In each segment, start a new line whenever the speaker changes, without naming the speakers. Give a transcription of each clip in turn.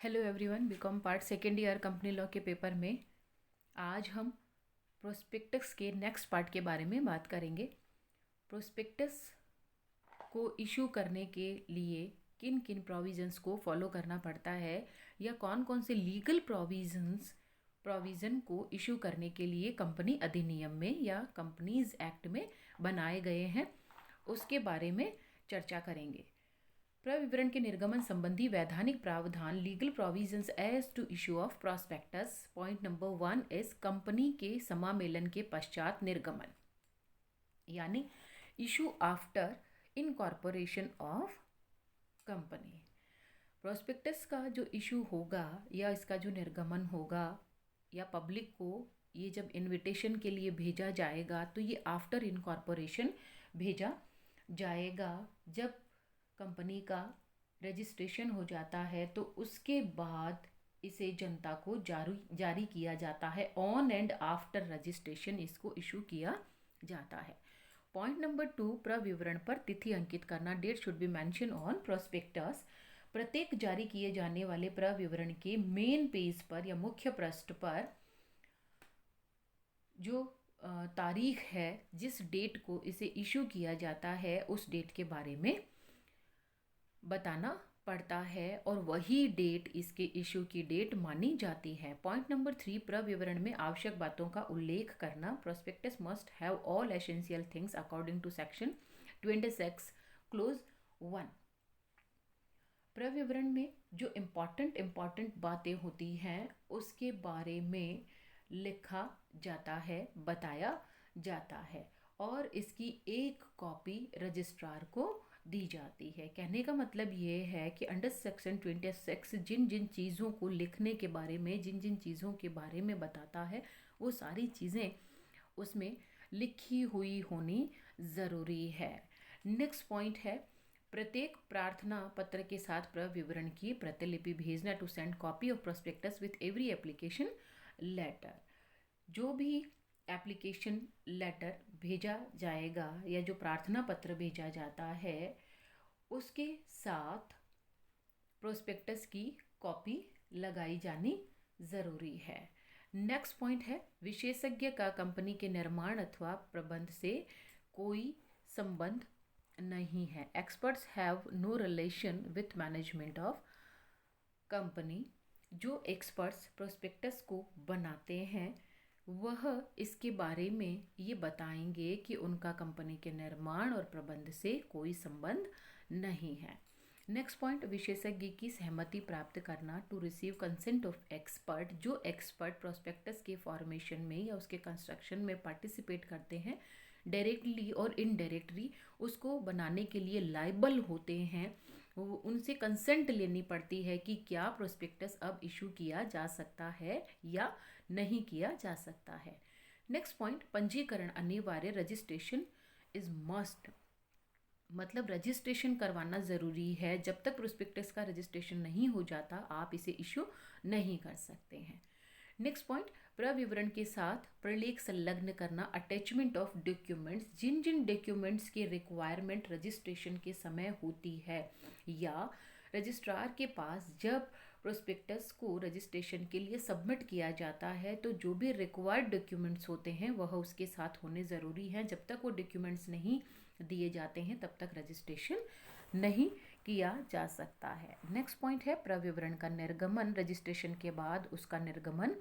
Hello everyone, BCom part second year company law के paper में आज हम प्रोस्पेक्टस के नेक्स्ट पार्ट के बारे में बात करेंगे। प्रोस्पेक्टस को इशू करने के लिए किन किन प्रोविजंस को फॉलो करना पड़ता है या कौन कौन से लीगल प्रोविज़न को इशू करने के लिए कंपनी अधिनियम में या कंपनीज एक्ट में बनाए गए हैं, उसके बारे में चर्चा करेंगे। प्रविवरण के निर्गमन संबंधी वैधानिक प्रावधान legal provisions as to issue of prospectus. Point number 1 is company के समामेलन के पश्चात निर्गमन, यानी issue after incorporation of company. Prospectus का जो इशू होगा या इसका जो निर्गमन होगा या पब्लिक को ये जब इनविटेशन के लिए भेजा जाएगा तो ये आफ्टर इनकॉर्पोरेशन भेजा जाएगा। जब कंपनी का रजिस्ट्रेशन हो जाता है तो उसके बाद इसे जनता को जारी किया जाता है। ऑन एंड आफ्टर रजिस्ट्रेशन इसको इशू किया जाता है। पॉइंट नंबर 2, प्रविवरण पर तिथि अंकित करना। Date should be mention on prospectus. प्रत्येक जारी किए जाने वाले प्रविवरण के मेन पेज पर या मुख्य पृष्ठ पर जो तारीख है, जिस डेट को इसे इशू किया जाता है, उस डेट के बारे में बताना पड़ता है और वही डेट इसके इशू की डेट मानी जाती है। पॉइंट नंबर 3, प्रविवरण में आवश्यक बातों का उल्लेख करना। Prospectus must have all essential things according to section 26 clause 1। प्रविवरण में जो इम्पॉर्टेंट बातें होती हैं उसके बारे में लिखा जाता है, बताया जाता है और इसकी एक कॉपी रजिस्ट्रार को दी जाती है। कहने का मतलब ये है कि अंडर सेक्शन 26 जिन जिन चीज़ों को लिखने के बारे में, जिन जिन चीज़ों के बारे में बताता है, वो सारी चीज़ें उसमें लिखी हुई होनी ज़रूरी है। नेक्स्ट पॉइंट है, प्रत्येक प्रार्थना पत्र के साथ प्रविवरण की प्रतिलिपि भेजना। To send copy of prospectus with every application letter. जो भी एप्लीकेशन लेटर भेजा जाएगा या जो प्रार्थना पत्र भेजा जाता है उसके साथ प्रोस्पेक्टस की कॉपी लगाई जानी ज़रूरी है। नेक्स्ट पॉइंट है, विशेषज्ञ का कंपनी के निर्माण अथवा प्रबंध से कोई संबंध नहीं है। Experts have no relation with management of company. जो एक्सपर्ट्स प्रोस्पेक्टस को बनाते हैं वह इसके बारे में ये बताएंगे कि उनका कंपनी के निर्माण और प्रबंध से कोई संबंध नहीं है। नेक्स्ट पॉइंट, विशेषज्ञ की सहमति प्राप्त करना। To receive consent of expert. जो एक्सपर्ट प्रोस्पेक्टस के फॉर्मेशन में या उसके कंस्ट्रक्शन में पार्टिसिपेट करते हैं, डायरेक्टली और इनडायरेक्टली उसको बनाने के लिए लाइबल होते हैं, उनसे कंसेंट लेनी पड़ती है कि क्या प्रोस्पेक्टस अब इशू किया जा सकता है या नहीं किया जा सकता है। नेक्स्ट पॉइंट, पंजीकरण अनिवार्य। रजिस्ट्रेशन इज मस्ट, मतलब रजिस्ट्रेशन करवाना ज़रूरी है। जब तक प्रोस्पेक्टस का रजिस्ट्रेशन नहीं हो जाता आप इसे इशू नहीं कर सकते हैं। नेक्स्ट पॉइंट, प्रविवरण के साथ प्रलेख संलग्न करना। Attachment of documents. जिन जिन डॉक्यूमेंट्स की रिक्वायरमेंट रजिस्ट्रेशन के समय होती है या रजिस्ट्रार के पास जब प्रोस्पेक्टस को रजिस्ट्रेशन के लिए सबमिट किया जाता है तो जो भी रिक्वायर्ड डॉक्यूमेंट्स होते हैं वह उसके साथ होने ज़रूरी हैं। जब तक वो डॉक्यूमेंट्स नहीं दिए जाते हैं तब तक रजिस्ट्रेशन नहीं किया जा सकता है। नेक्स्ट पॉइंट है, प्रविवरण का निर्गमन। रजिस्ट्रेशन के बाद उसका निर्गमन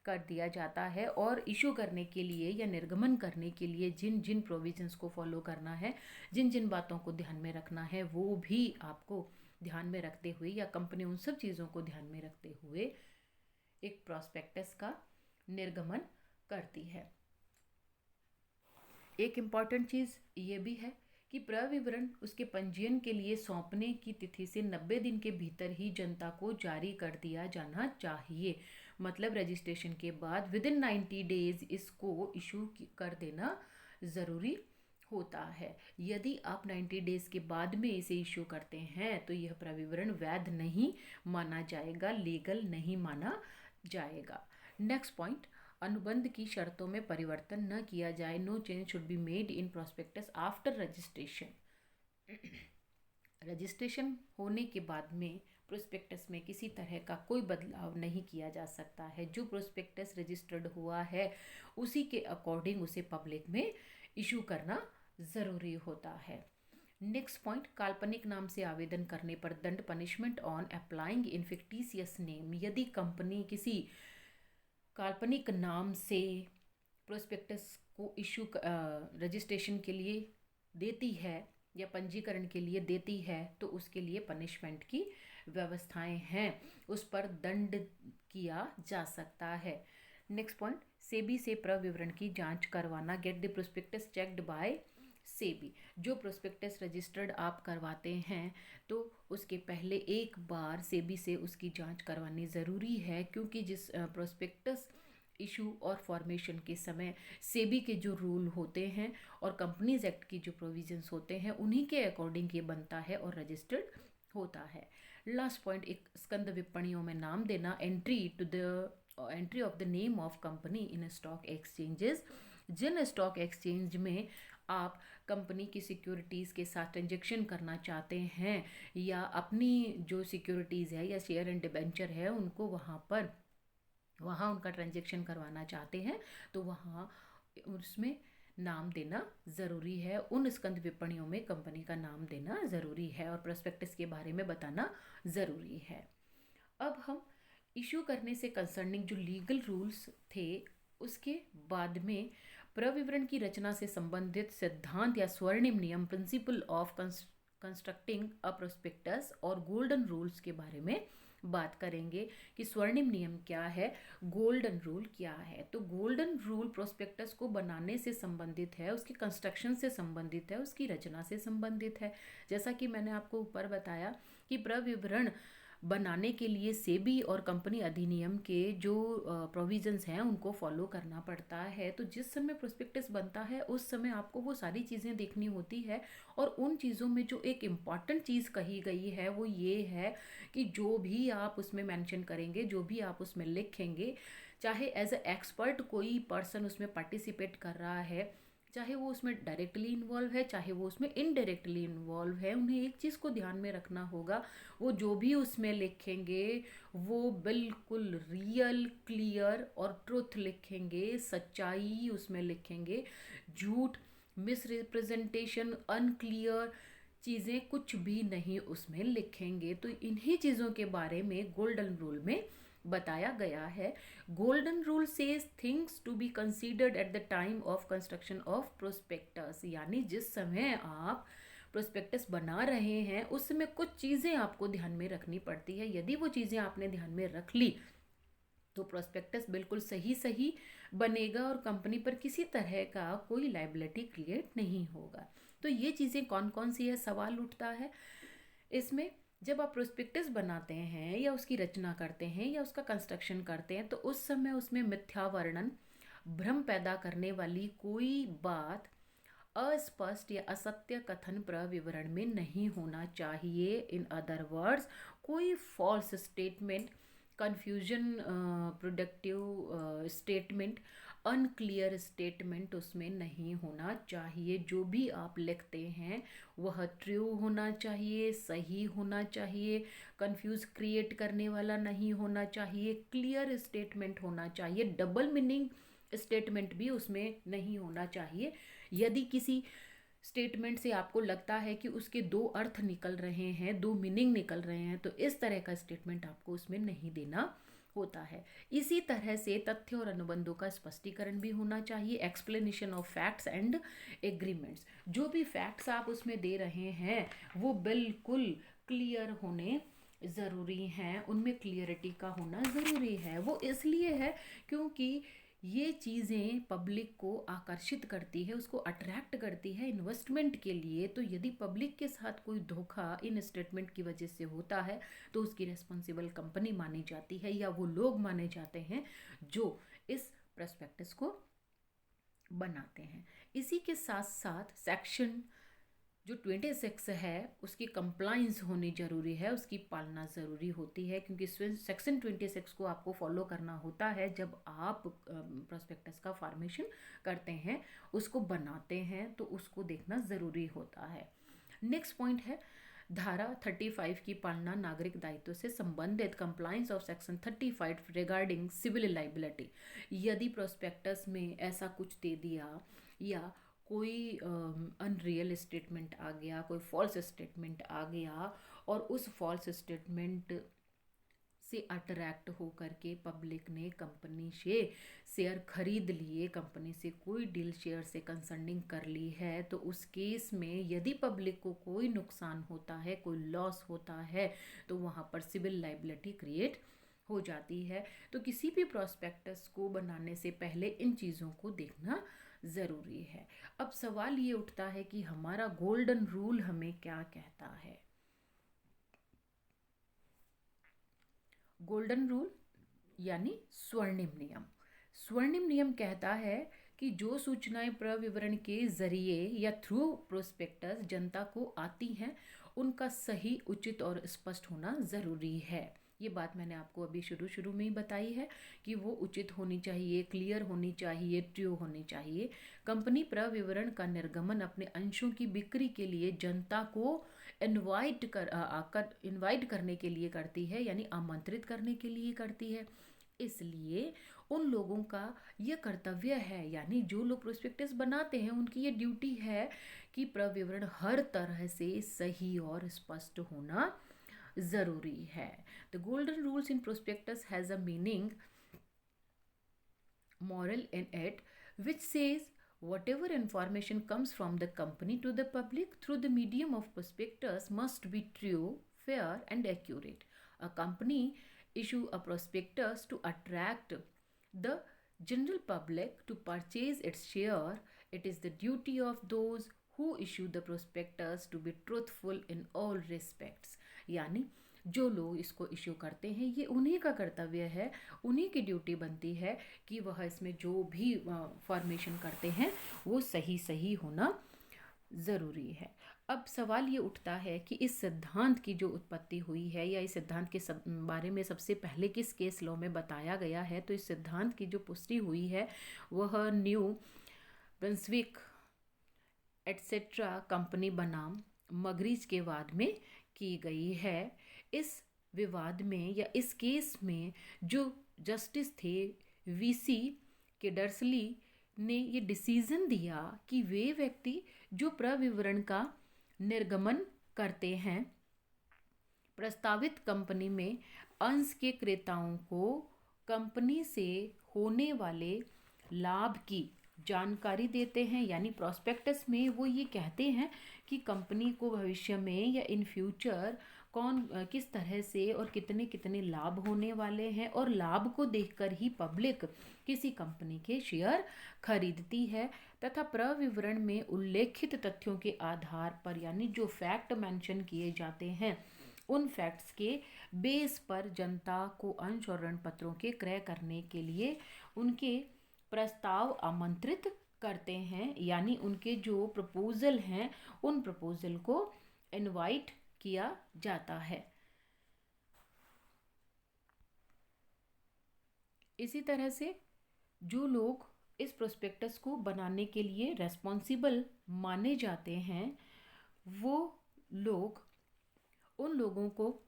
कर दिया जाता है और इशू करने के लिए या निर्गमन करने के लिए जिन जिन प्रोविजंस को फॉलो करना है, जिन जिन बातों को ध्यान में रखना है, वो भी आपको ध्यान में रखते हुए या कंपनी उन सब चीज़ों को ध्यान में रखते हुए एक प्रॉस्पेक्टस का निर्गमन करती है। एक इम्पॉर्टेंट चीज़ ये भी है कि प्रविवरण उसके पंजीयन के लिए सौंपने की तिथि से 90 दिन के भीतर ही जनता को जारी कर दिया जाना चाहिए। मतलब रजिस्ट्रेशन के बाद विदिन 90 डेज इसको इशू कर देना ज़रूरी होता है। यदि आप 90 डेज के बाद में इसे इशू करते हैं तो यह प्रविवरण वैध नहीं माना जाएगा, लीगल नहीं माना जाएगा। नेक्स्ट पॉइंट, अनुबंध की शर्तों में परिवर्तन न किया जाए। No change should be made in prospectus after registration. Registration होने के बाद में प्रोस्पेक्टस में किसी तरह का कोई बदलाव नहीं किया जा सकता है। जो प्रोस्पेक्टस रजिस्टर्ड हुआ है उसी के अकॉर्डिंग उसे पब्लिक में इशू करना ज़रूरी होता है। नेक्स्ट पॉइंट, काल्पनिक नाम से आवेदन करने पर दंड, punishment on applying in fictitious name. यदि कंपनी किसी काल्पनिक नाम से प्रोस्पेक्टस को इशू रजिस्ट्रेशन के लिए देती है या पंजीकरण के लिए देती है तो उसके लिए पनिशमेंट की व्यवस्थाएं हैं, उस पर दंड किया जा सकता है। नेक्स्ट पॉइंट, सेबी से प्रविवरण की जांच करवाना। Get the prospectus checked by SEBI. जो प्रोस्पेक्टस रजिस्टर्ड आप करवाते हैं तो उसके पहले एक बार सेबी से उसकी जांच करवानी ज़रूरी है, क्योंकि जिस प्रोस्पेक्टस इशू और फॉर्मेशन के समय सेबी के जो रूल होते हैं और कंपनीज एक्ट की जो प्रोविजंस होते हैं उन्हीं के अकॉर्डिंग ये बनता है और रजिस्टर्ड होता है। लास्ट पॉइंट, एक स्कंद विपणियों में नाम देना। Entry of the name of company in stock exchanges. जिन स्टॉक एक्सचेंज में आप कंपनी की सिक्योरिटीज़ के साथ ट्रांजेक्शन करना चाहते हैं या अपनी जो सिक्योरिटीज़ है या शेयर एंड डिबेंचर है उनको वहाँ उनका ट्रांजेक्शन करवाना चाहते हैं तो वहाँ उसमें नाम देना ज़रूरी है। उन स्कंद विपणियों में कंपनी का नाम देना ज़रूरी है और प्रोस्पेक्टस के बारे में बताना ज़रूरी है। अब हम इशू करने से कंसर्निंग जो लीगल रूल्स थे उसके बाद में प्रविवरण की रचना से संबंधित सिद्धांत या स्वर्णिम नियम, principle of constructing a prospectus और गोल्डन रूल्स के बारे में बात करेंगे कि स्वर्णिम नियम क्या है, गोल्डन रूल क्या है। तो गोल्डन रूल प्रोस्पेक्टस को बनाने से संबंधित है, उसकी कंस्ट्रक्शन से संबंधित है, उसकी रचना से संबंधित है। जैसा कि मैंने आपको ऊपर बताया कि प्रविवरण बनाने के लिए सेबी और कंपनी अधिनियम के जो प्रोविजंस हैं उनको फॉलो करना पड़ता है। तो जिस समय प्रोस्पेक्टस बनता है उस समय आपको वो सारी चीज़ें देखनी होती है और उन चीज़ों में जो एक इम्पॉर्टेंट चीज़ कही गई है वो ये है कि जो भी आप उसमें मेंशन करेंगे, जो भी आप उसमें लिखेंगे, चाहे एज ए एक्सपर्ट कोई पर्सन उसमें पार्टिसिपेट कर रहा है, चाहे वो उसमें डायरेक्टली इन्वॉल्व है, चाहे वो उसमें इनडायरेक्टली इन्वॉल्व है, उन्हें एक चीज़ को ध्यान में रखना होगा, वो जो भी उसमें लिखेंगे वो बिल्कुल रियल, क्लियर और ट्रुथ लिखेंगे, सच्चाई उसमें लिखेंगे। झूठ, मिसरिप्रेजेंटेशन, अनक्लियर चीज़ें कुछ भी नहीं उसमें लिखेंगे। तो इन्हीं चीज़ों के बारे में गोल्डन रूल में बताया गया है। Golden rule says things to be considered at the time of construction of prospectus. यानी जिस समय आप प्रोस्पेक्टस बना रहे हैं उस समय कुछ चीज़ें आपको ध्यान में रखनी पड़ती है। यदि वो चीज़ें आपने ध्यान में रख ली तो प्रोस्पेक्टस बिल्कुल सही बनेगा और कंपनी पर किसी तरह का कोई लायबिलिटी क्रिएट नहीं होगा। तो ये चीज़ें कौन कौन सी है, सवाल उठता है इसमें। जब आप प्रोस्पेक्टस बनाते हैं या उसकी रचना करते हैं या उसका कंस्ट्रक्शन करते हैं तो उस समय उसमें मिथ्या वर्णन, भ्रम पैदा करने वाली कोई बात, अस्पष्ट या असत्य कथन प्रविवरण में नहीं होना चाहिए। इन अदर वर्ड्स, कोई false statement, confusion productive statement, unclear statement उसमें नहीं होना चाहिए। जो भी आप लिखते हैं वह ट्रू होना चाहिए, सही होना चाहिए, कंफ्यूज क्रिएट करने वाला नहीं होना चाहिए, क्लियर स्टेटमेंट होना चाहिए, डबल मीनिंग स्टेटमेंट भी उसमें नहीं होना चाहिए। यदि किसी स्टेटमेंट से आपको लगता है कि उसके दो अर्थ निकल रहे हैं, दो मीनिंग निकल रहे हैं, तो इस तरह का स्टेटमेंट आपको उसमें नहीं देना होता है। इसी तरह से तथ्य और अनुबंधों का स्पष्टीकरण भी होना चाहिए, explanation of facts and agreements. जो भी फैक्ट्स आप उसमें दे रहे हैं वो बिल्कुल क्लियर होने ज़रूरी हैं, उनमें क्लियरिटी का होना ज़रूरी है। वो इसलिए है क्योंकि ये चीज़ें पब्लिक को आकर्षित करती है, उसको अट्रैक्ट करती है इन्वेस्टमेंट के लिए। तो यदि पब्लिक के साथ कोई धोखा इन स्टेटमेंट की वजह से होता है तो उसकी रिस्पॉन्सिबल कंपनी मानी जाती है या वो लोग माने जाते हैं जो इस प्रॉस्पेक्टस को बनाते हैं। इसी के साथ साथ सेक्शन जो 26 है उसकी कंप्लाइंस होनी ज़रूरी है, उसकी पालना ज़रूरी होती है, क्योंकि सेक्शन 26 को आपको फॉलो करना होता है जब आप प्रोस्पेक्टस का फॉर्मेशन करते हैं, उसको बनाते हैं तो उसको देखना ज़रूरी होता है। नेक्स्ट पॉइंट है धारा 35 की पालना नागरिक दायित्व से संबंधित compliance of section 35 regarding civil liability. यदि प्रोस्पेक्टस में ऐसा कुछ दे दिया या कोई अनरियल स्टेटमेंट आ गया, कोई फॉल्स स्टेटमेंट आ गया और उस फॉल्स स्टेटमेंट से अट्रैक्ट होकर के पब्लिक ने कंपनी से शेयर खरीद लिए, कंपनी से कोई डील शेयर से कंसर्निंग कर ली है, तो उस केस में यदि पब्लिक को कोई नुकसान होता है, कोई लॉस होता है, तो वहाँ पर सिविल लाइबिलिटी क्रिएट हो जाती है। तो किसी भी प्रॉस्पेक्टस को बनाने से पहले इन चीज़ों को देखना ज़रूरी है। अब सवाल ये उठता है कि हमारा गोल्डन रूल हमें क्या कहता है। गोल्डन रूल यानी स्वर्णिम नियम। स्वर्णिम नियम कहता है कि जो सूचनाएं प्रविवरण के जरिए या थ्रू प्रोस्पेक्टस जनता को आती हैं, उनका सही, उचित और स्पष्ट होना ज़रूरी है। ये बात मैंने आपको अभी शुरू में ही बताई है कि वो उचित होनी चाहिए, क्लियर होनी चाहिए, ट्रू होनी चाहिए। कंपनी प्रविवरण का निर्गमन अपने अंशों की बिक्री के लिए जनता को इनवाइट करने के लिए करती है, यानी आमंत्रित करने के लिए करती है। इसलिए उन लोगों का यह कर्तव्य है, यानी जो लोग प्रोस्पेक्टस बनाते हैं उनकी ये ड्यूटी है कि प्रविवरण हर तरह से सही और स्पष्ट होना ज़रूरी है। The golden rules in prospectus has a meaning moral in it, which says whatever information comes from the company to the public through the medium of prospectus must be true, fair and accurate. A company issue a prospectus to attract the general public to purchase its share. It is the duty of those who issue the prospectus to be truthful in all respects. यानी जो लोग इसको issue करते हैं ये उन्हीं का कर्तव्य है, उन्हीं की ड्यूटी बनती है कि वह इसमें जो भी फॉर्मेशन करते हैं वो सही होना ज़रूरी है। अब सवाल ये उठता है कि इस सिद्धांत की जो उत्पत्ति हुई है या इस सिद्धांत के बारे में सबसे पहले किस केस लॉ में बताया गया है, तो इस सिद्धांत की जो पुष्टि हुई है वह न्यू ब्रंसविक एटसेट्रा कंपनी बनाम मगरीज के वाद में की गई है। इस विवाद में या इस केस में जो जस्टिस थे वीसी केडर्सली ने ये डिसीजन दिया कि वे व्यक्ति जो प्रविवरण का निर्गमन करते हैं प्रस्तावित कंपनी में अंश के क्रेताओं को कंपनी से होने वाले लाभ की जानकारी देते हैं, यानी प्रॉस्पेक्टस में वो ये कहते हैं कि कंपनी को भविष्य में या इन फ्यूचर कौन किस तरह से और कितने कितने लाभ होने वाले हैं, और लाभ को देखकर ही पब्लिक किसी कंपनी के शेयर खरीदती है, तथा प्रविवरण में उल्लेखित तथ्यों के आधार पर, यानी जो फैक्ट मेंशन किए जाते हैं उन फैक्ट्स के बेस पर जनता को अंश और ऋण पत्रों के क्रय करने के लिए उनके प्रस्ताव आमंत्रित करते हैं, यानी उनके जो प्रपोजल हैं उन प्रपोजल को इनवाइट किया जाता है। इसी तरह से जो लोग इस प्रोस्पेक्टस को बनाने के लिए रेस्पॉन्सिबल माने जाते हैं वो लोग उन लोगों को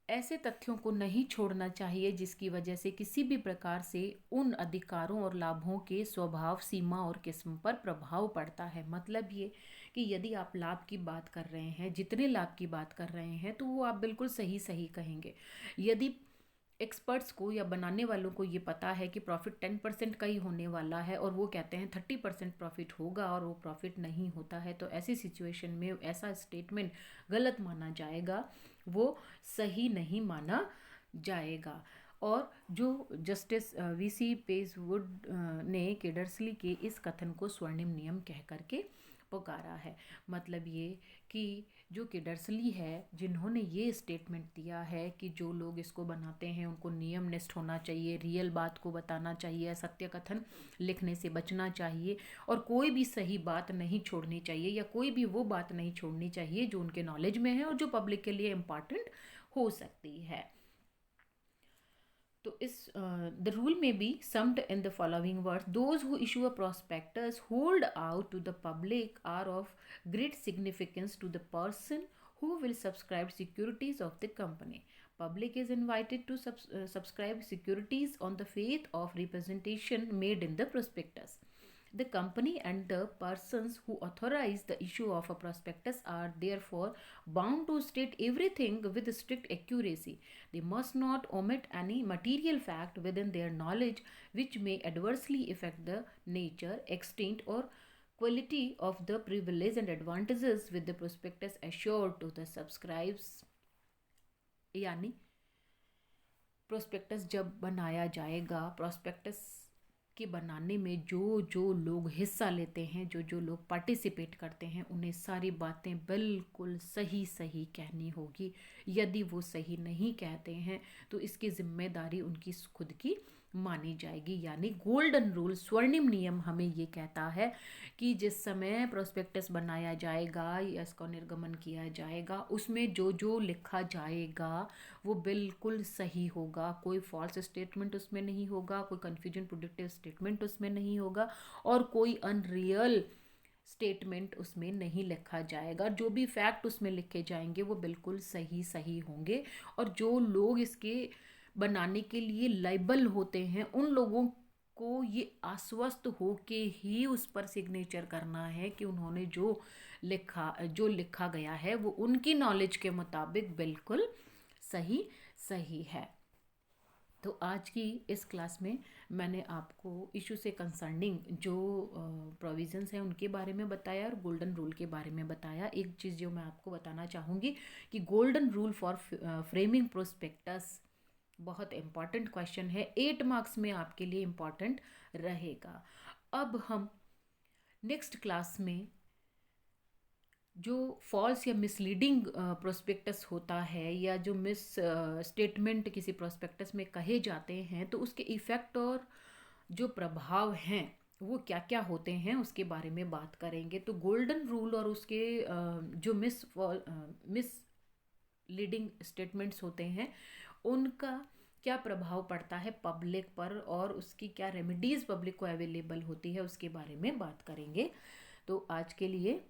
ऐसे तथ्यों को नहीं छोड़ना चाहिए जिसकी वजह से किसी भी प्रकार से उन अधिकारों और लाभों के स्वभाव, सीमा और किस्म पर प्रभाव पड़ता है। मतलब ये कि यदि आप लाभ की बात कर रहे हैं, जितने लाभ की बात कर रहे हैं, तो वो आप बिल्कुल सही कहेंगे। यदि एक्सपर्ट्स को या बनाने वालों को ये पता है कि प्रॉफिट 10% का ही होने वाला है और वो कहते हैं 30% प्रॉफिट होगा और वो प्रॉफिट नहीं होता है, तो ऐसी सिचुएशन में ऐसा स्टेटमेंट गलत माना जाएगा, वो सही नहीं माना जाएगा। और जो जस्टिस वीसी पेसवुड ने केडर्सली के इस कथन को स्वर्णिम नियम कह करके पुकारा है। मतलब ये कि जो केडर्सली है जिन्होंने ये स्टेटमेंट दिया है कि जो लोग इसको बनाते हैं उनको नियमनिष्ठ होना चाहिए, रियल बात को बताना चाहिए, सत्य कथन लिखने से बचना चाहिए और कोई भी सही बात नहीं छोड़नी चाहिए या कोई भी वो बात नहीं छोड़नी चाहिए जो उनके नॉलेज में है और जो पब्लिक के लिए इम्पॉर्टेंट हो सकती है। तो इस the rule may be summed in the following words, those who issue a prospectus hold out to the public are of great significance to the person who will subscribe securities of the company. Public is invited to subscribe securities on the faith of representation made in the prospectus. The company and the persons who authorize the issue of a prospectus are therefore bound to state everything with strict accuracy. They must not omit any material fact within their knowledge which may adversely affect the nature, extent, or quality of the privilege and advantages with the prospectus assured to the subscribes. यानी prospectus जब बनाया जाएगा, prospectus के बनाने में जो जो लोग हिस्सा लेते हैं, जो जो लोग पार्टिसिपेट करते हैं, उन्हें सारी बातें बिल्कुल सही सही कहनी होगी. यदि वो सही नहीं कहते हैं तो इसकी जिम्मेदारी उनकी खुद की मानी जाएगी. यानी गोल्डन रूल, स्वर्णिम नियम हमें ये कहता है कि जिस समय प्रोस्पेक्टस बनाया जाएगा या इसका निर्गमन किया जाएगा, उसमें जो जो लिखा जाएगा वो बिल्कुल सही होगा. कोई फॉल्स स्टेटमेंट उसमें नहीं होगा, कोई कन्फ्यूजन प्रोडक्टिव स्टेटमेंट उसमें नहीं होगा और कोई अनरियल स्टेटमेंट उसमें नहीं लिखा जाएगा. जो भी फैक्ट उसमें लिखे जाएंगे वो बिल्कुल सही सही होंगे. और जो लोग इसके बनाने के लिए लाइबल होते हैं, उन लोगों को ये आश्वस्त हो के ही उस पर सिग्नेचर करना है कि उन्होंने जो लिखा गया है वो उनकी नॉलेज के मुताबिक बिल्कुल सही सही है. तो आज की इस क्लास में मैंने आपको इशू से कंसर्निंग जो प्रोविजंस हैं उनके बारे में बताया और गोल्डन रूल के बारे में बताया. एक चीज़ जो मैं आपको बताना चाहूँगी कि golden rule for framing prospectus बहुत इम्पॉर्टेंट क्वेश्चन है, 8 मार्क्स में आपके लिए इम्पॉर्टेंट रहेगा. अब हम नेक्स्ट क्लास में जो फॉल्स या मिसलीडिंग प्रोस्पेक्टस होता है या जो मिस स्टेटमेंट किसी प्रोस्पेक्टस में कहे जाते हैं, तो उसके इफ़ेक्ट और जो प्रभाव हैं वो क्या क्या होते हैं उसके बारे में बात करेंगे. तो गोल्डन रूल और उसके जो मिस लीडिंग स्टेटमेंट्स होते हैं उनका क्या प्रभाव पड़ता है पब्लिक पर और उसकी क्या रेमेडीज़ पब्लिक को अवेलेबल होती है उसके बारे में बात करेंगे. तो आज के लिए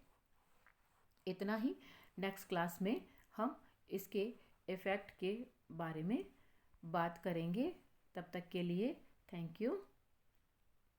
इतना ही. नेक्स्ट क्लास में हम इसके इफ़ेक्ट के बारे में बात करेंगे. तब तक के लिए थैंक यू.